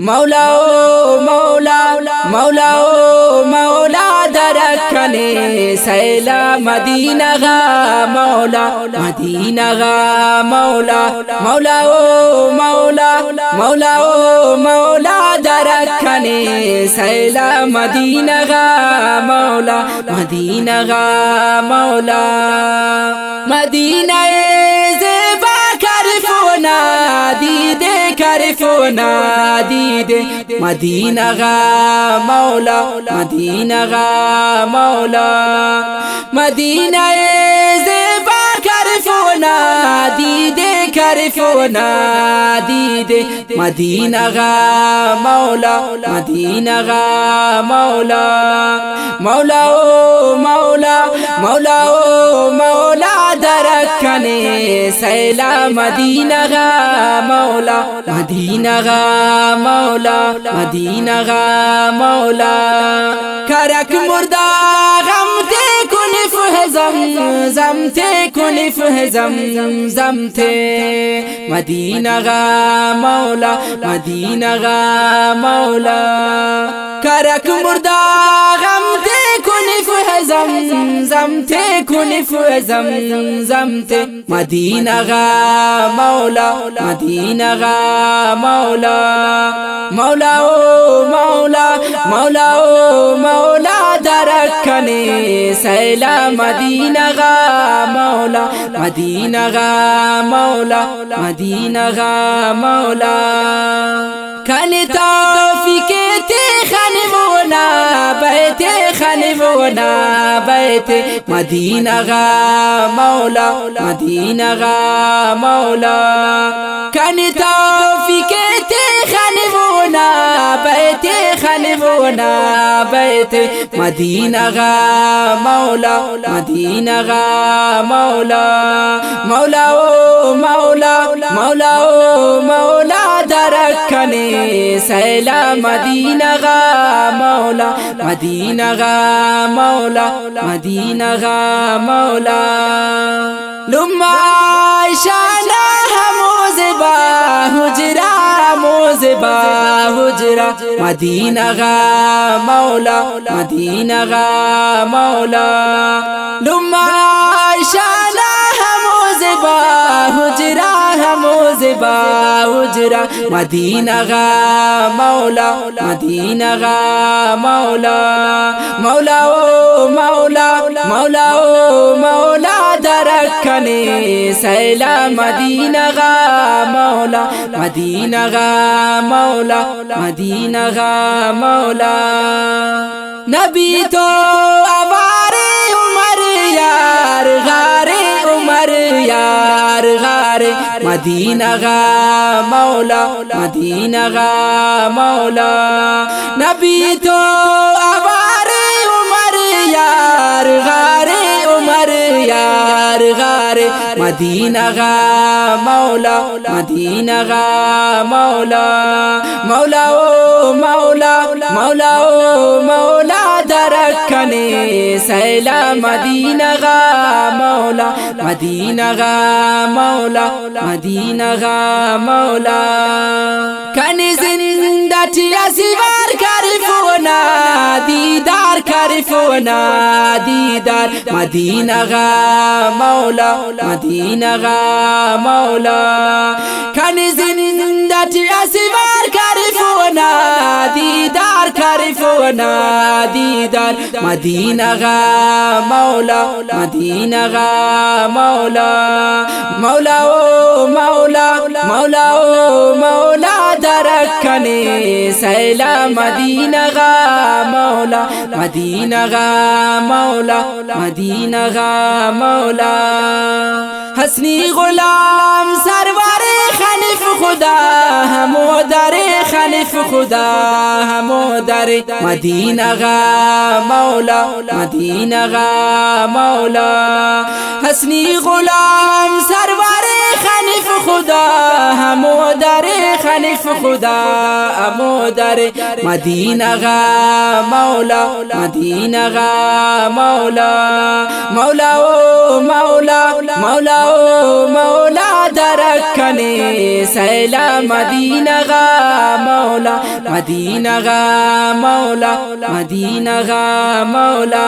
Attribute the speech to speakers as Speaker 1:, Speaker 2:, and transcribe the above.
Speaker 1: मौला ओ मौला मौला ओ मौला दरकने सैला मदीना गा मौला मदीना गा मौला मौला ओ मौला मौला ओ मौला दरकने सैला मदीना गा मौला मदीना गा मौला मदीना दीदे करफोना दीदे मदीना गा मौला मदीना गा मौला मदीना ज़ेबा करफोना दीदे करफोना दीदे मदीना गा मौला मदीना गा मौला मौला ओ मौला मौला ओ मौला दरकने सैला मदीना गा मौला मदीना गा मौला मदीना गा मौला करक मुर्दा गम ते कुनिफ है ज़म ते कुनिफ है ज़म ते मदीना गा मौला मदीना गा मौला करक मुर्दा गम ते कुनिफ है ज़म ते कुनिफ है ज़म ते मदीना गा मौला मदीना गा मौला मौला ओ मौला मौला ओ मौला दरकने सैला मदीना गा मौला मदीना गा मौला मदीना गा मौला खन तौफीके ते खनमोना बैते खनमोना बैते मदीना गा मौला मदीना गा मौला खन तौफीके ते खनमोना बैते खनमोना बैते मदीना गा मौला मदीना गा मौला मौला ओ मौला मौला ओ मौला दरकने सैला मदीना गा मौला मदीना गा मौला मदीना गा मौला लुम्मा शाना मोज़बा हुजरा मोज़बा हुजरा मदीना गा मौला मदीना गा मौला लुम्मा शाना मोज़बा हुजरा मोज़बा हुजरा मदीना गा मौला मदीना गा मौला मौला ओ मौला मौला ओ मौला दरकने सैला मदीना गा मौला मदीना गा मौला मदीना गा मौला नबी तो आवारे उमर यार गारे उमर यार गारे मदीना गा मौला मदीना गा मौला नबी तो आवारे उमर यार गारे उमर यार गारे मदीना गा मौला मदीना गा मौला मौला ओ मौला मौला ओ मौला दरकने सैला मदीना गा मौला मदीना गा मौला मदीना गा मौला कने जिंदा चिया सिवार करफोना दीदार करफोना दीदार मदीना गा मौला मदीना गा मौला कने जिंदा चिया सिवार करफोना दीदार करफोना दीदार मदीना गा मौला मदीना गा मौला मौला ओ मौला मौला ओ मौला दरकने सैला मदीना गा मौला मदीना गा मौला मदीना गा मौला हसनी गुलाम सरवारे खनिफ खुदा हमो दरे खनिफ खुदा हमो दरे मदीना गा मौला मदीना गा मौला हसनी गुलाम सरवारे खनिफ खुदा हमो दरे खनिफ खुदा हमो दरे मदीना गा मौला मदीना गा मौला मौला ओ मौला मौला ओ मौला درکنے سیلا مدینہ غا مولا مدینہ غا مولا مدینہ غا مولا